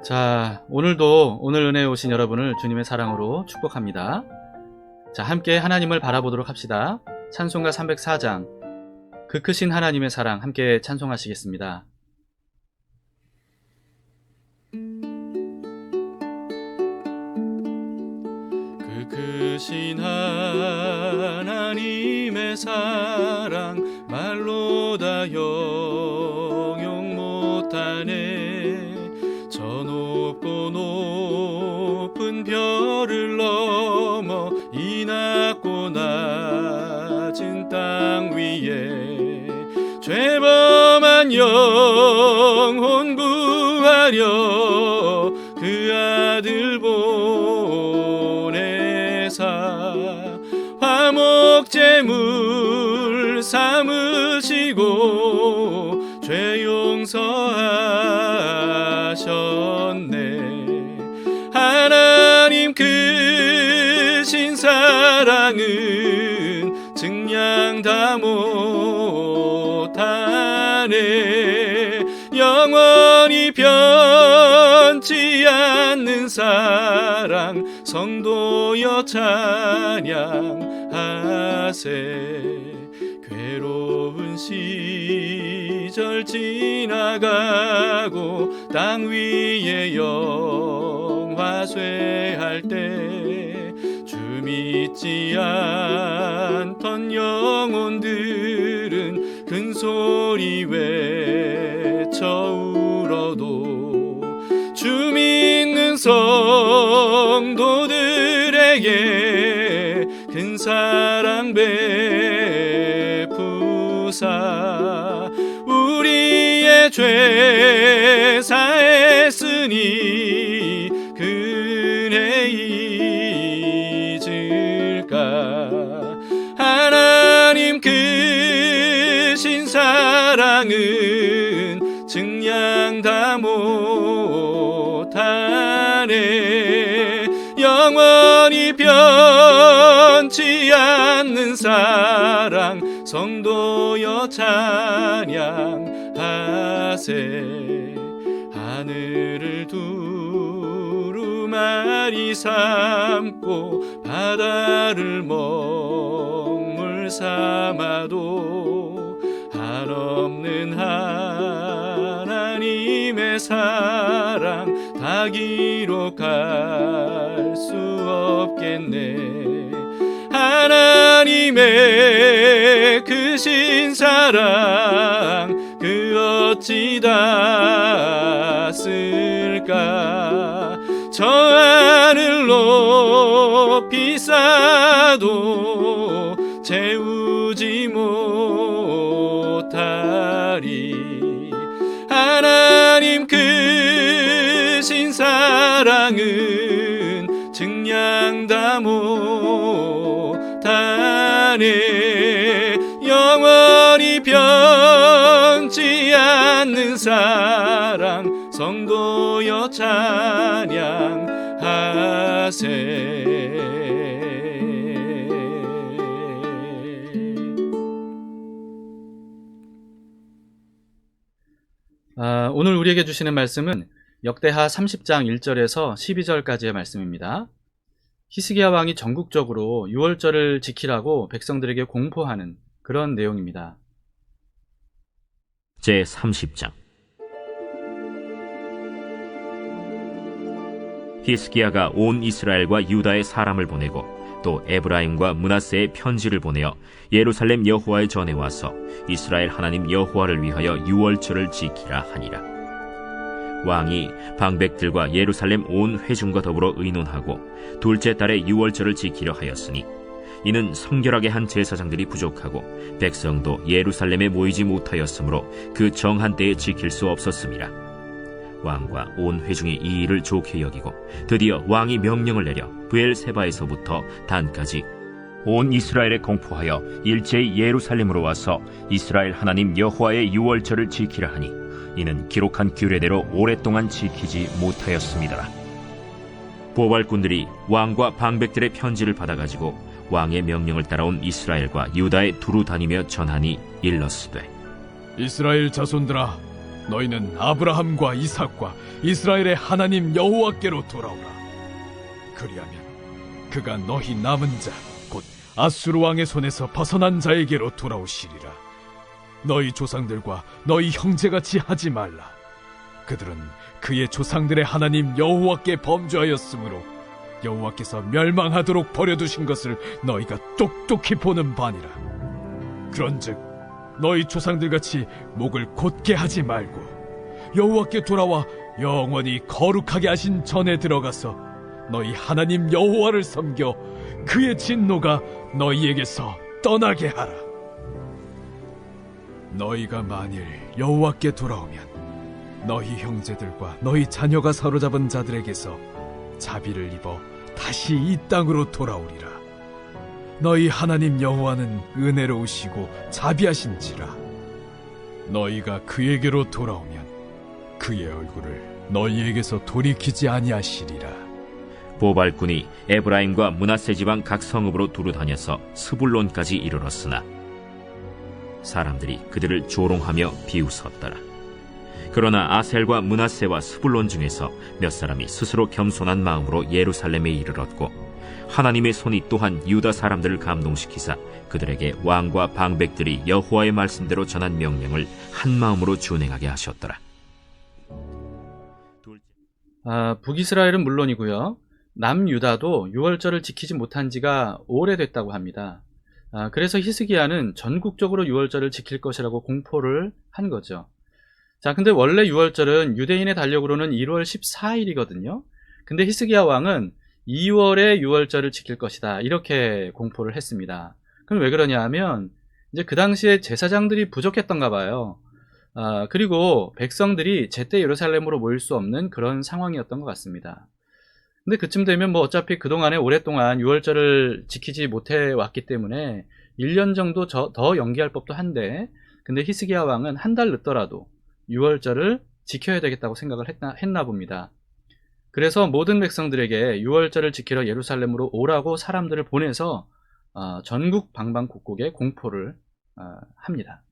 자, 오늘도 오늘 은혜에 오신 여러분을 주님의 사랑으로 축복합니다. 자, 함께 하나님을 바라보도록 합시다. 찬송가 304장, 그 크신 하나님의 사랑 함께 찬송하시겠습니다. 그 크신 하나님의 사랑 말로 다 형용 못하네. 저 높고 높은 별을 넘어 이 낮고 낮은 땅 위에 죄범한 영혼 구하려 그 아들 보내사 화목제물 삼으시고 죄 용서하셨네. 하나님 크신 사랑은 증량 다 못하네. 영원히 변치 않는 사랑 성도여 찬양하세. 괴로운 시절 지나가고 땅 위에 영화쇠할 때 주 믿지 않던 영혼들은 큰 소리 외쳐 울어도 주 믿는 성도들에게 큰 사랑 베푸사 우리의 죄 사했으니 그네 잊을까. 하나님 크신 사랑은 증량 다 못하네. 영원히 변치 않는 사랑 성도여 찬양하세. 하늘을 두루마리 삼고 바다를 먹물 삼아도 한없는 하나님의 사랑 다 기록할 수 없겠네. 하나님의 크신 사랑 그 어찌 닿았을까. 저 하늘 높이 쌓아도 채우지 못하리. 하나님 크신 사랑은 증량 다 못하네. 영원히 변치 않는 사랑 성도여 찬양하세. 오늘 우리에게 주시는 말씀은 역대하 30장 1절에서 12절까지의 말씀입니다. 히스기야 왕이 전국적으로 유월절을 지키라고 백성들에게 공포하는 그런 내용입니다. 제30장. 히스기야가 온 이스라엘과 유다의 사람을 보내고 또 에브라임과 므낫세의 편지를 보내어 예루살렘 여호와의 전에 와서 이스라엘 하나님 여호와를 위하여 유월절을 지키라 하니라. 왕이 방백들과 예루살렘 온 회중과 더불어 의논하고 둘째 달에 유월절을 지키려 하였으니 이는 성결하게 한 제사장들이 부족하고 백성도 예루살렘에 모이지 못하였으므로 그 정한 때에 지킬 수 없었음이라. 왕과 온 회중이 이 일을 좋게 여기고 드디어 왕이 명령을 내려 브엘세바에서부터 단까지 온 이스라엘에 공포하여 일제히 예루살렘으로 와서 이스라엘 하나님 여호와의 유월절을 지키라 하니 이는 기록한 규례대로 오랫동안 지키지 못하였음이더라. 보발꾼들이 왕과 방백들의 편지를 받아가지고 왕의 명령을 따라온 이스라엘과 유다에 두루 다니며 전하니 일렀으되 이스라엘 자손들아, 너희는 아브라함과 이삭과 이스라엘의 하나님 여호와께로 돌아오라. 그리하면 그가 너희 남은 자 곧 아수르 왕의 손에서 벗어난 자에게로 돌아오시리라. 너희 조상들과 너희 형제같이 하지 말라. 그들은 그의 조상들의 하나님 여호와께 범죄하였으므로 여호와께서 멸망하도록 버려두신 것을 너희가 똑똑히 보는 바니라. 그런즉 너희 조상들같이 목을 곧게 하지 말고 여호와께 돌아와 영원히 거룩하게 하신 전에 들어가서 너희 하나님 여호와를 섬겨 그의 진노가 너희에게서 떠나게 하라. 너희가 만일 여호와께 돌아오면 너희 형제들과 너희 자녀가 사로잡은 자들에게서 자비를 입어 다시 이 땅으로 돌아오리라. 너희 하나님 여호와는 은혜로우시고 자비하신지라. 너희가 그에게로 돌아오면 그의 얼굴을 너희에게서 돌이키지 아니하시리라. 보발군이 에브라임과 므낫세 지방 각 성읍으로 두루 다녀서 스불론까지 이르렀으나 사람들이 그들을 조롱하며 비웃었더라. 그러나 아셀과 므낫세와 스불론 중에서 몇 사람이 스스로 겸손한 마음으로 예루살렘에 이르렀고 하나님의 손이 또한 유다 사람들을 감동시키사 그들에게 왕과 방백들이 여호와의 말씀대로 전한 명령을 한 마음으로 준행하게 하셨더라. 북이스라엘은 물론이고요. 남유다도 유월절을 지키지 못한 지가 오래됐다고 합니다. 그래서 히스기야는 전국적으로 유월절을 지킬 것이라고 공포를 한 거죠. 자, 근데 원래 유월절은 유대인의 달력으로는 1월 14일이거든요. 근데 히스기야 왕은 2월에 유월절을 지킬 것이다, 이렇게 공포를 했습니다. 그럼 왜 그러냐 하면 이제 그 당시에 제사장들이 부족했던가 봐요. 그리고 백성들이 제때 예루살렘으로 모일 수 없는 그런 상황이었던 것 같습니다. 근데 그쯤 되면 뭐 어차피 그동안에 오랫동안 유월절을 지키지 못해 왔기 때문에 1년 정도 더 연기할 법도 한데, 근데 히스기야 왕은 한 달 늦더라도 유월절을 지켜야 되겠다고 생각을 했나 봅니다. 그래서 모든 백성들에게 유월절을 지키러 예루살렘으로 오라고 사람들을 보내서 전국 방방곡곡에 공포를 합니다.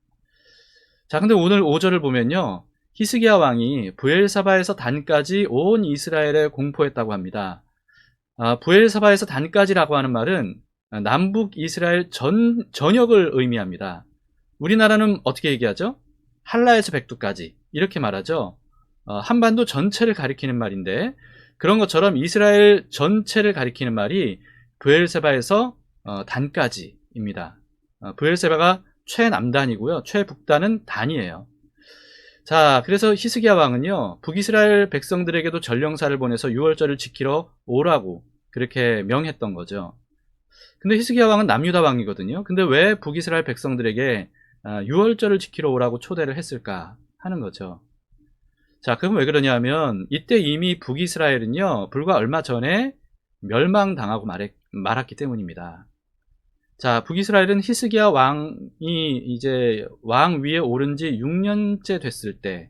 자, 근데 오늘 5절을 보면요, 히스기야 왕이 브엘사바에서 단까지 온 이스라엘에 공포했다고 합니다. 브엘사바에서 단까지라고 하는 말은 남북 이스라엘 전역을 의미합니다. 우리나라는 어떻게 얘기하죠? 한라에서 백두까지 이렇게 말하죠. 한반도 전체를 가리키는 말인데, 그런 것처럼 이스라엘 전체를 가리키는 말이 브엘세바에서 단까지입니다. 브엘세바가 최남단이고요, 최북단은 단이에요. 자, 그래서 히스기야 왕은요, 북이스라엘 백성들에게도 전령사를 보내서 유월절을 지키러 오라고 그렇게 명했던 거죠. 근데 히스기야 왕은 남유다 왕이거든요. 근데 왜 북이스라엘 백성들에게 유월절을 지키러 오라고 초대를 했을까 하는 거죠. 자, 그럼 왜 그러냐면 이때 이미 북이스라엘은요, 불과 얼마 전에 멸망당하고 말았기 때문입니다. 자, 북이스라엘은 히스기야 왕이 이제 왕 위에 오른 지 6년째 됐을 때,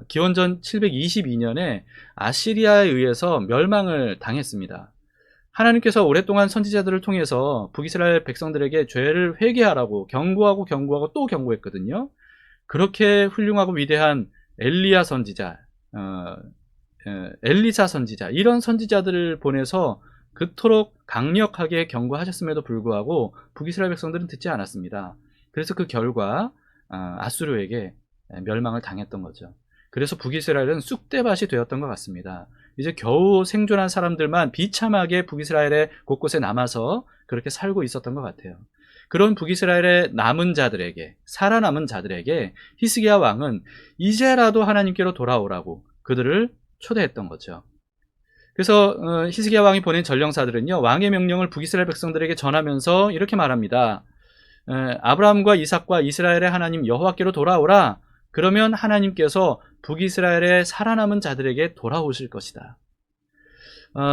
기원전 722년에 아시리아에 의해서 멸망을 당했습니다. 하나님께서 오랫동안 선지자들을 통해서 북이스라엘 백성들에게 죄를 회개하라고 경고하고 또 경고했거든요. 그렇게 훌륭하고 위대한 엘리야 선지자, 엘리사 선지자, 이런 선지자들을 보내서 그토록 강력하게 경고하셨음에도 불구하고 북이스라엘 백성들은 듣지 않았습니다. 그래서 그 결과 아수르에게 멸망을 당했던 거죠. 그래서 북이스라엘은 쑥대밭이 되었던 것 같습니다. 이제 겨우 생존한 사람들만 비참하게 북이스라엘의 곳곳에 남아서 그렇게 살고 있었던 것 같아요. 그런 북이스라엘의 남은 자들에게, 살아남은 자들에게 히스기야 왕은 이제라도 하나님께로 돌아오라고 그들을 초대했던 거죠. 그래서 히스기야 왕이 보낸 전령사들은요, 왕의 명령을 북이스라엘 백성들에게 전하면서 이렇게 말합니다. 아브라함과 이삭과 이스라엘의 하나님 여호와께로 돌아오라. 그러면 하나님께서 북이스라엘의 살아남은 자들에게 돌아오실 것이다.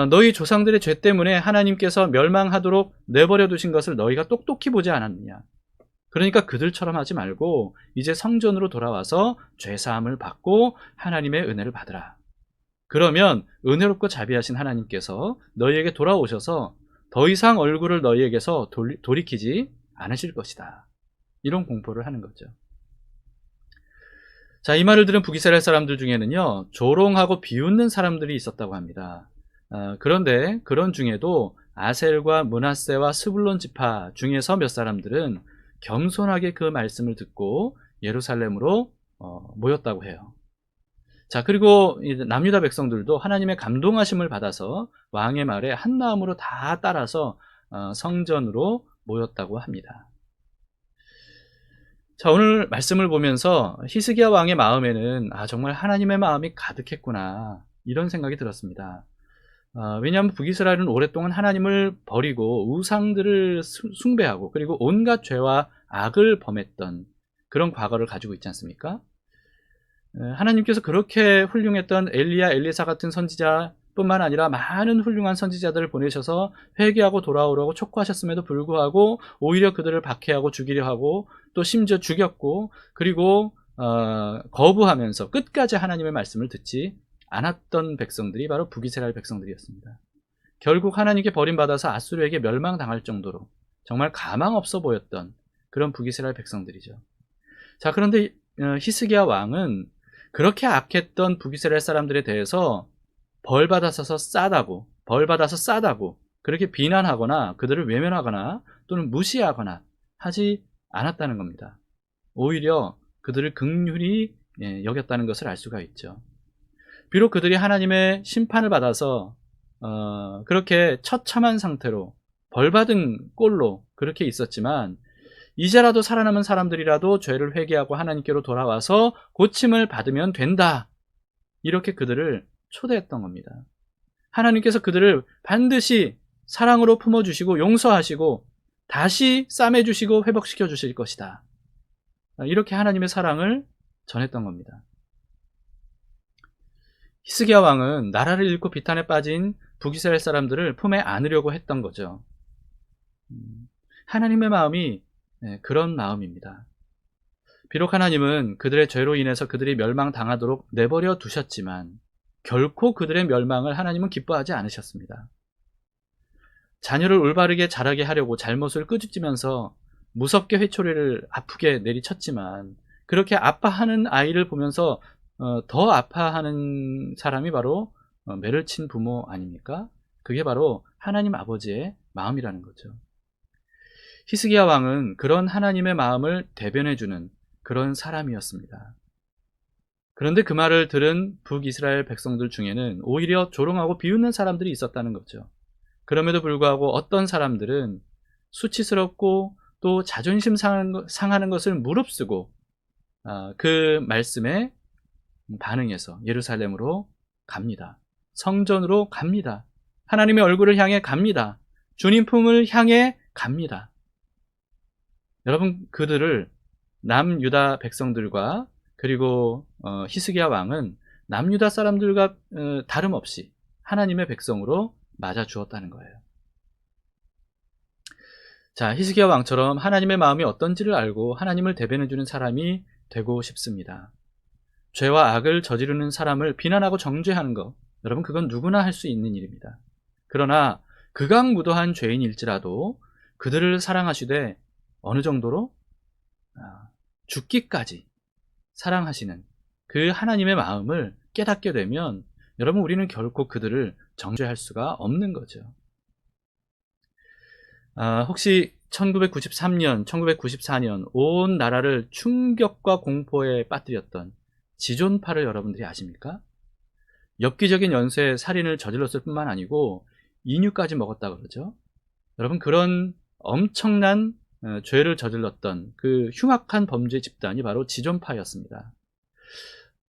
너희 조상들의 죄 때문에 하나님께서 멸망하도록 내버려 두신 것을 너희가 똑똑히 보지 않았느냐. 그러니까 그들처럼 하지 말고 이제 성전으로 돌아와서 죄사함을 받고 하나님의 은혜를 받으라. 그러면 은혜롭고 자비하신 하나님께서 너희에게 돌아오셔서 더 이상 얼굴을 너희에게서 돌이키지 않으실 것이다. 이런 공포를 하는 거죠. 자, 이 말을 들은 북이스라엘 사람들 중에는요, 조롱하고 비웃는 사람들이 있었다고 합니다. 그런데 그런 중에도 아셀과 므낫세와 스불론 지파 중에서 몇 사람들은 겸손하게 그 말씀을 듣고 예루살렘으로 모였다고 해요. 자, 그리고 이제 남유다 백성들도 하나님의 감동하심을 받아서 왕의 말에 한 마음으로 다 따라서 성전으로 모였다고 합니다. 자, 오늘 말씀을 보면서 히스기야 왕의 마음에는 정말 하나님의 마음이 가득했구나, 이런 생각이 들었습니다. 왜냐하면 북이스라엘은 오랫동안 하나님을 버리고 우상들을 숭배하고 그리고 온갖 죄와 악을 범했던 그런 과거를 가지고 있지 않습니까? 하나님께서 그렇게 훌륭했던 엘리야, 엘리사 같은 선지자뿐만 아니라 많은 훌륭한 선지자들을 보내셔서 회개하고 돌아오라고 촉구하셨음에도 불구하고 오히려 그들을 박해하고 죽이려 하고 또 심지어 죽였고, 그리고 거부하면서 끝까지 하나님의 말씀을 듣지 않았던 백성들이 바로 북이스라엘 백성들이었습니다. 결국 하나님께 버림받아서 아수르에게 멸망당할 정도로 정말 가망 없어 보였던 그런 북이스라엘 백성들이죠. 자, 그런데 히스기야 왕은 그렇게 악했던 북이스라엘 사람들에 대해서 벌받아서 싸다고 그렇게 비난하거나 그들을 외면하거나 또는 무시하거나 하지 않았다는 겁니다. 오히려 그들을 긍휼히 여겼다는 것을 알 수가 있죠. 비록 그들이 하나님의 심판을 받아서 그렇게 처참한 상태로 벌받은 꼴로 그렇게 있었지만, 이제라도 살아남은 사람들이라도 죄를 회개하고 하나님께로 돌아와서 고침을 받으면 된다, 이렇게 그들을 초대했던 겁니다. 하나님께서 그들을 반드시 사랑으로 품어주시고 용서하시고 다시 싸매주시고 회복시켜 주실 것이다, 이렇게 하나님의 사랑을 전했던 겁니다. 히스기야 왕은 나라를 잃고 비탄에 빠진 북이스라엘 사람들을 품에 안으려고 했던 거죠. 하나님의 마음이 그런 마음입니다. 비록 하나님은 그들의 죄로 인해서 그들이 멸망당하도록 내버려 두셨지만 결코 그들의 멸망을 하나님은 기뻐하지 않으셨습니다. 자녀를 올바르게 자라게 하려고 잘못을 끄집지면서 무섭게 회초리를 아프게 내리쳤지만, 그렇게 아파하는 아이를 보면서 더 아파하는 사람이 바로 매를 친 부모 아닙니까? 그게 바로 하나님 아버지의 마음이라는 거죠. 히스기야 왕은 그런 하나님의 마음을 대변해주는 그런 사람이었습니다. 그런데 그 말을 들은 북이스라엘 백성들 중에는 오히려 조롱하고 비웃는 사람들이 있었다는 거죠. 그럼에도 불구하고 어떤 사람들은 수치스럽고 또 자존심 상하는 것을 무릅쓰고 그 말씀에 반응해서 예루살렘으로 갑니다. 성전으로 갑니다. 하나님의 얼굴을 향해 갑니다. 주님 품을 향해 갑니다. 여러분, 그들을 남유다 백성들과 그리고 히스기야 왕은 남유다 사람들과 다름없이 하나님의 백성으로 맞아 주었다는 거예요. 자, 히스기야 왕처럼 하나님의 마음이 어떤지를 알고 하나님을 대변해 주는 사람이 되고 싶습니다. 죄와 악을 저지르는 사람을 비난하고 정죄하는 것, 여러분, 그건 누구나 할 수 있는 일입니다. 그러나 극악무도한 죄인일지라도 그들을 사랑하시되 어느 정도로 죽기까지 사랑하시는 그 하나님의 마음을 깨닫게 되면 여러분, 우리는 결코 그들을 정죄할 수가 없는 거죠. 혹시 1993년, 1994년 온 나라를 충격과 공포에 빠뜨렸던 지존파를 여러분들이 아십니까? 엽기적인 연쇄 살인을 저질렀을 뿐만 아니고 인유까지 먹었다 그러죠. 여러분, 그런 엄청난 죄를 저질렀던 그 흉악한 범죄 집단이 바로 지존파였습니다.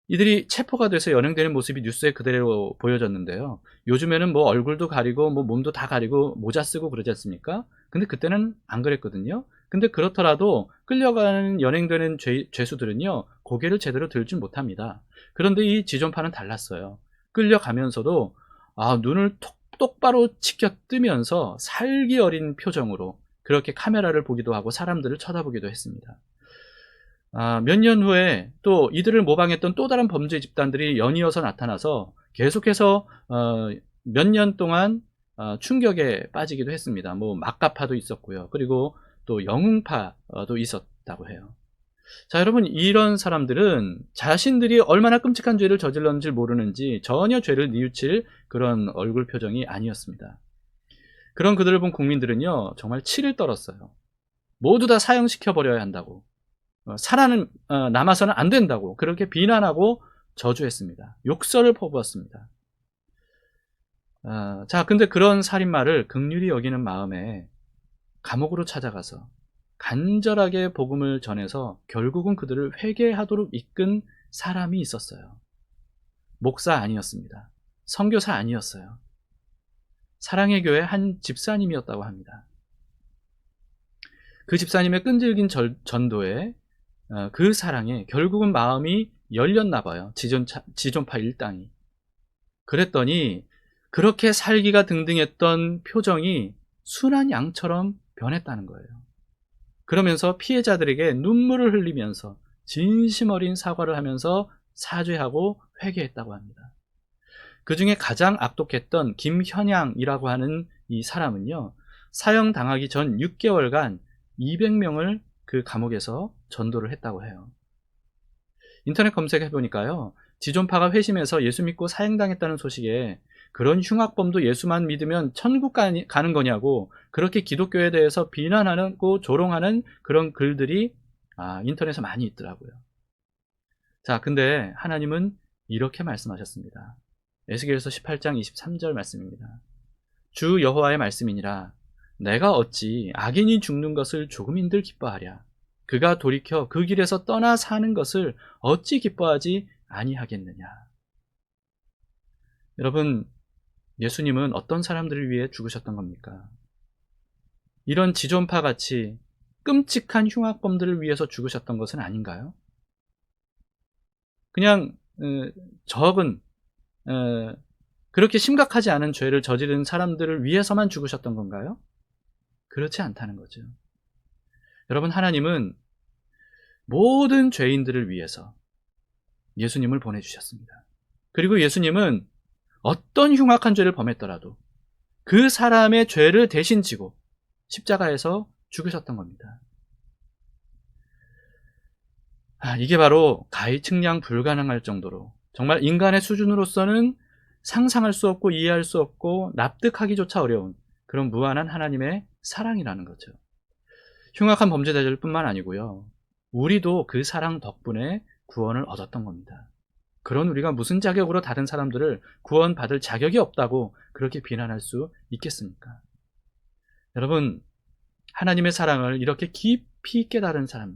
이들이 체포가 돼서 연행되는 모습이 뉴스에 그대로 보여졌는데요. 요즘에는 뭐 얼굴도 가리고 뭐 몸도 다 가리고 모자 쓰고 그러지 않습니까? 근데 그때는 안 그랬거든요. 근데 그렇더라도 끌려가는 연행되는 죄수들은요, 고개를 제대로 들지 못합니다. 그런데 이 지존파는 달랐어요. 끌려가면서도 눈을 똑바로 치켜 뜨면서 살기 어린 표정으로 그렇게 카메라를 보기도 하고 사람들을 쳐다보기도 했습니다. 몇 년 후에 또 이들을 모방했던 또 다른 범죄 집단들이 연이어서 나타나서 계속해서 몇 년 동안 충격에 빠지기도 했습니다. 뭐 막가파도 있었고요. 그리고 또 영웅파도 있었다고 해요. 자, 여러분, 이런 사람들은 자신들이 얼마나 끔찍한 죄를 저질렀는지 모르는지 전혀 죄를 뉘우칠 그런 얼굴 표정이 아니었습니다. 그런 그들을 본 국민들은요, 정말 치를 떨었어요. 모두 다 사형시켜버려야 한다고, 남아서는 안 된다고 그렇게 비난하고 저주했습니다. 욕설을 퍼부었습니다. 자, 근데 그런 살인마를 긍휼히 여기는 마음에 감옥으로 찾아가서 간절하게 복음을 전해서 결국은 그들을 회개하도록 이끈 사람이 있었어요. 목사 아니었습니다. 선교사 아니었어요. 사랑의 교회 한 집사님이었다고 합니다. 그 집사님의 끈질긴 전도에 그 사랑에 결국은 마음이 열렸나 봐요. 지존파 일당이. 그랬더니 그렇게 살기가 등등했던 표정이 순한 양처럼 변했다는 거예요. 그러면서 피해자들에게 눈물을 흘리면서 진심 어린 사과를 하면서 사죄하고 회개했다고 합니다. 그 중에 가장 악독했던 김현양이라고 하는 이 사람은요, 사형당하기 전 6개월간 200명을 그 감옥에서 전도를 했다고 해요. 인터넷 검색해보니까요, 지존파가 회심해서 예수 믿고 사형당했다는 소식에 그런 흉악범도 예수만 믿으면 천국 가는 거냐고 그렇게 기독교에 대해서 비난하고 조롱하는 그런 글들이 인터넷에 많이 있더라고요. 자, 근데 하나님은 이렇게 말씀하셨습니다. 에스겔서 18장 23절 말씀입니다. 주 여호와의 말씀이니라. 내가 어찌 악인이 죽는 것을 조금인들 기뻐하랴. 그가 돌이켜 그 길에서 떠나 사는 것을 어찌 기뻐하지 아니하겠느냐. 여러분, 예수님은 어떤 사람들을 위해 죽으셨던 겁니까? 이런 지존파같이 끔찍한 흉악범들을 위해서 죽으셨던 것은 아닌가요? 그냥 적은 그렇게 심각하지 않은 죄를 저지른 사람들을 위해서만 죽으셨던 건가요? 그렇지 않다는 거죠. 여러분, 하나님은 모든 죄인들을 위해서 예수님을 보내주셨습니다. 그리고 예수님은 어떤 흉악한 죄를 범했더라도 그 사람의 죄를 대신 지고 십자가에서 죽으셨던 겁니다. 이게 바로 가히 측량 불가능할 정도로 정말 인간의 수준으로서는 상상할 수 없고 이해할 수 없고 납득하기조차 어려운 그런 무한한 하나님의 사랑이라는 거죠. 흉악한 범죄자들 뿐만 아니고요, 우리도 그 사랑 덕분에 구원을 얻었던 겁니다. 그런 우리가 무슨 자격으로 다른 사람들을 구원받을 자격이 없다고 그렇게 비난할 수 있겠습니까? 여러분, 하나님의 사랑을 이렇게 깊이 깨달은 사람,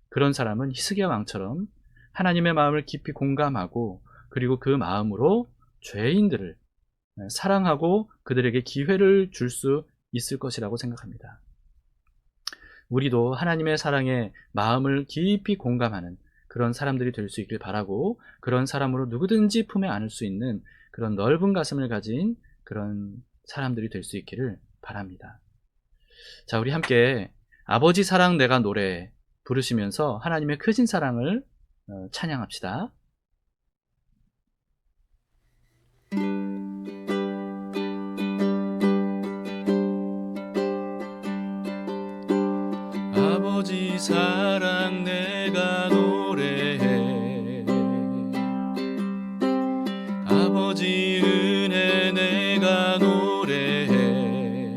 그런 사람은 히스기야 왕처럼 하나님의 마음을 깊이 공감하고 그리고 그 마음으로 죄인들을 사랑하고 그들에게 기회를 줄 수 있을 것이라고 생각합니다. 우리도 하나님의 사랑에 마음을 깊이 공감하는 그런 사람들이 될 수 있길 바라고, 그런 사람으로 누구든지 품에 안을 수 있는 그런 넓은 가슴을 가진 그런 사람들이 될 수 있기를 바랍니다. 자, 우리 함께 아버지 사랑 내가 노래해 부르시면서 하나님의 크신 사랑을 찬양합시다. 아버지 사랑 내가 노래해, 아버지 은혜 내가 노래해,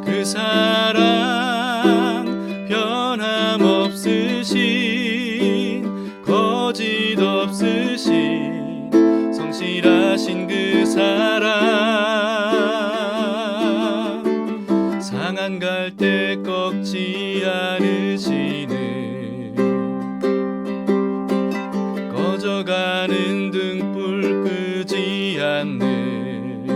그 사랑 변함없으신 거짓 없으신 성실하신 그 사랑, 상한 갈대 꺾지 않으시는 꺼져가는 등불 끄지 않는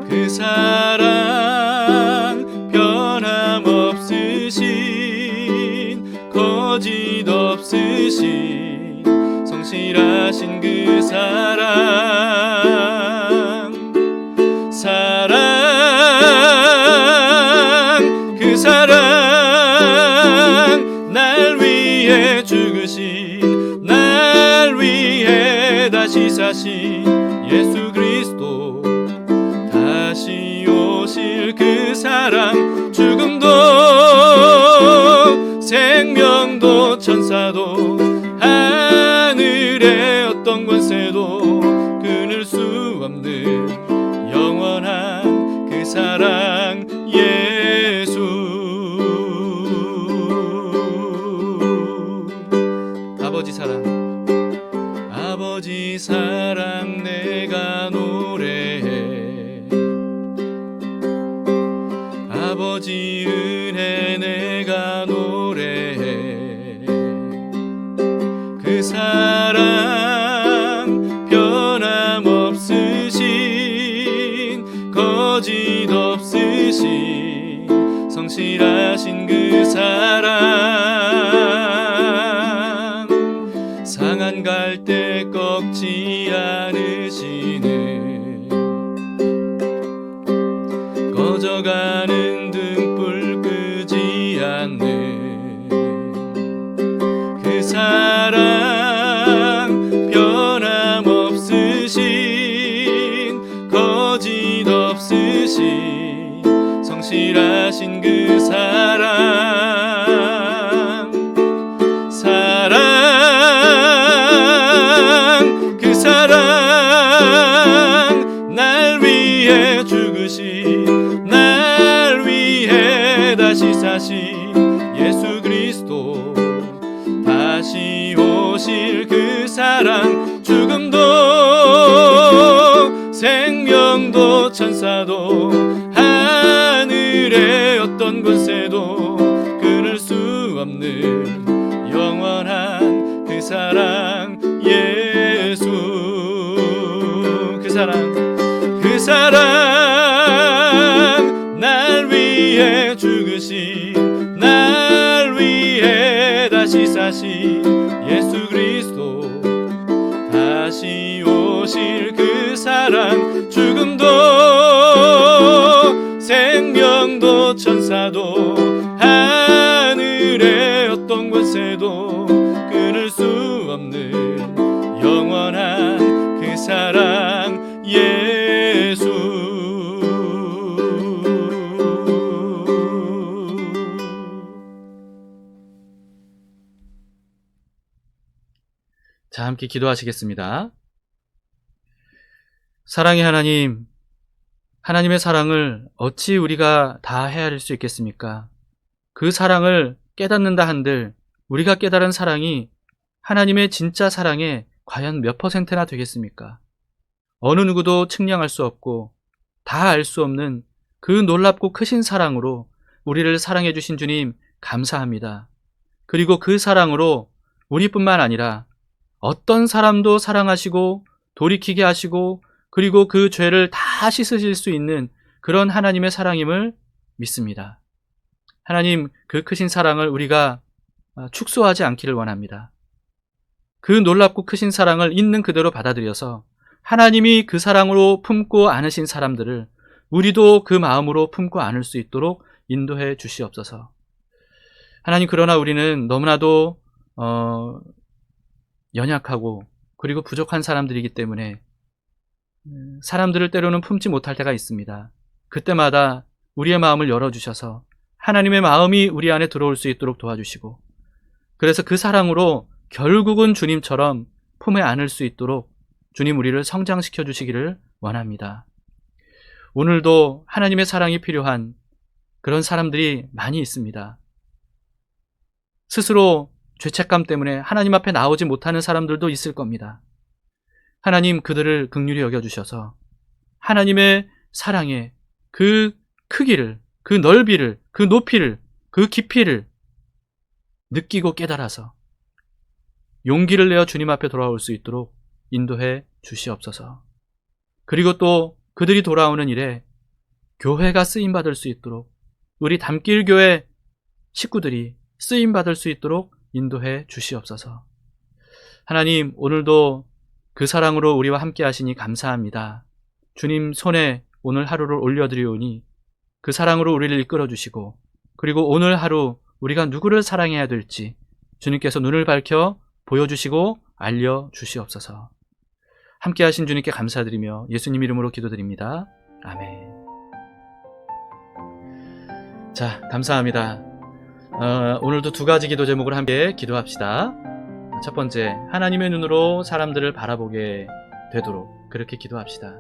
그 사랑, 변함없으신 거짓 없으신 성실하신 그 사랑, 사랑, 그 사랑, 날 위해 죽으신, 날 위해 다시 사신 예수 그리스도, 다시 오실 그 사랑, 죽음도 생명도 천사도 하늘의 어떤 권세도 끊을 수 없는 영원한 그 사랑 예수. 아버지 사랑, 아버지 사랑 내가 노래해. 아버지 은혜 내가 노래해. 그 사랑 변함없으신 거짓 없으신 성실하신 그 사랑 상한 갈대 꺾지 않으시는 꺼져가는 등불 끄지 않는 그 사랑 변함없으신 거짓 없으신 성실하신 그 사랑 그 사랑 날 위해 죽으신 날 위해 다시 사신 예수 그리스도 다시 오실 그 사랑 죽음도 생명도 천사도 하늘의 어떤 권세도 끊을 수 없는 영원한 그 사랑 예수. 그 사랑 날 위해 죽으신 날 위해 다시 사신 예수 그리스도 다시 오실 그 사랑 죽음도 생명도 천사도 하늘의 어떤 권세도 끊을 수 없는 영원한 그 사랑 예수. 자, 함께 기도하시겠습니다. 사랑의 하나님, 하나님의 사랑을 어찌 우리가 다 헤아릴 수 있겠습니까? 그 사랑을 깨닫는다 한들 우리가 깨달은 사랑이 하나님의 진짜 사랑의 과연 몇 %나 되겠습니까? 어느 누구도 측량할 수 없고 다 알 수 없는 그 놀랍고 크신 사랑으로 우리를 사랑해 주신 주님 감사합니다. 그리고 그 사랑으로 우리뿐만 아니라 어떤 사람도 사랑하시고 돌이키게 하시고 그리고 그 죄를 다 씻으실 수 있는 그런 하나님의 사랑임을 믿습니다. 하나님, 그 크신 사랑을 우리가 축소하지 않기를 원합니다. 그 놀랍고 크신 사랑을 있는 그대로 받아들여서 하나님이 그 사랑으로 품고 안으신 사람들을 우리도 그 마음으로 품고 안을 수 있도록 인도해 주시옵소서. 하나님, 그러나 우리는 너무나도 연약하고 그리고 부족한 사람들이기 때문에 사람들을 때로는 품지 못할 때가 있습니다. 그때마다 우리의 마음을 열어주셔서 하나님의 마음이 우리 안에 들어올 수 있도록 도와주시고, 그래서 그 사랑으로 결국은 주님처럼 품에 안을 수 있도록 주님 우리를 성장시켜 주시기를 원합니다. 오늘도 하나님의 사랑이 필요한 그런 사람들이 많이 있습니다. 스스로 죄책감 때문에 하나님 앞에 나오지 못하는 사람들도 있을 겁니다. 하나님, 그들을 긍휼히 여겨주셔서 하나님의 사랑의 그 크기를, 그 넓이를, 그 높이를, 그 깊이를 느끼고 깨달아서 용기를 내어 주님 앞에 돌아올 수 있도록 인도해 주시옵소서. 그리고 또 그들이 돌아오는 일에 교회가 쓰임받을 수 있도록, 우리 담길교회 식구들이 쓰임받을 수 있도록 인도해 주시옵소서. 하나님, 오늘도 그 사랑으로 우리와 함께 하시니 감사합니다. 주님 손에 오늘 하루를 올려드리오니 그 사랑으로 우리를 이끌어 주시고, 그리고 오늘 하루 우리가 누구를 사랑해야 될지 주님께서 눈을 밝혀 보여주시고 알려주시옵소서. 함께 하신 주님께 감사드리며 예수님 이름으로 기도드립니다. 아멘. 자, 감사합니다. 오늘도 두 가지 기도 제목을 함께 기도합시다. 첫 번째, 하나님의 눈으로 사람들을 바라보게 되도록 그렇게 기도합시다.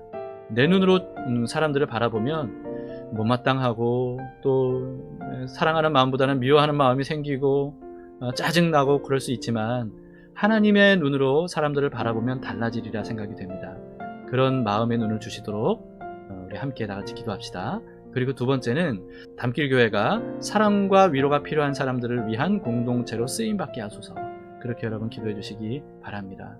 내 눈으로 사람들을 바라보면 못마땅하고 또 사랑하는 마음보다는 미워하는 마음이 생기고 짜증나고 그럴 수 있지만 하나님의 눈으로 사람들을 바라보면 달라지리라 생각이 됩니다. 그런 마음의 눈을 주시도록 우리 함께 다 같이 기도합시다. 그리고 두 번째는 담길교회가 사랑과 위로가 필요한 사람들을 위한 공동체로 쓰임받게 하소서. 그렇게 여러분 기도해 주시기 바랍니다.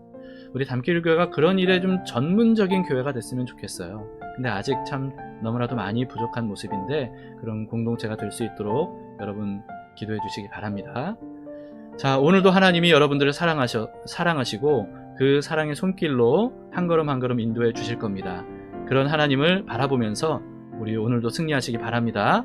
우리 담길교회가 그런 일에 좀 전문적인 교회가 됐으면 좋겠어요. 근데 아직 참 너무나도 많이 부족한 모습인데 그런 공동체가 될 수 있도록 여러분 기도해 주시기 바랍니다. 자, 오늘도 하나님이 여러분들을 사랑하시고 그 사랑의 손길로 한 걸음 한 걸음 인도해 주실 겁니다. 그런 하나님을 바라보면서 우리 오늘도 승리하시기 바랍니다.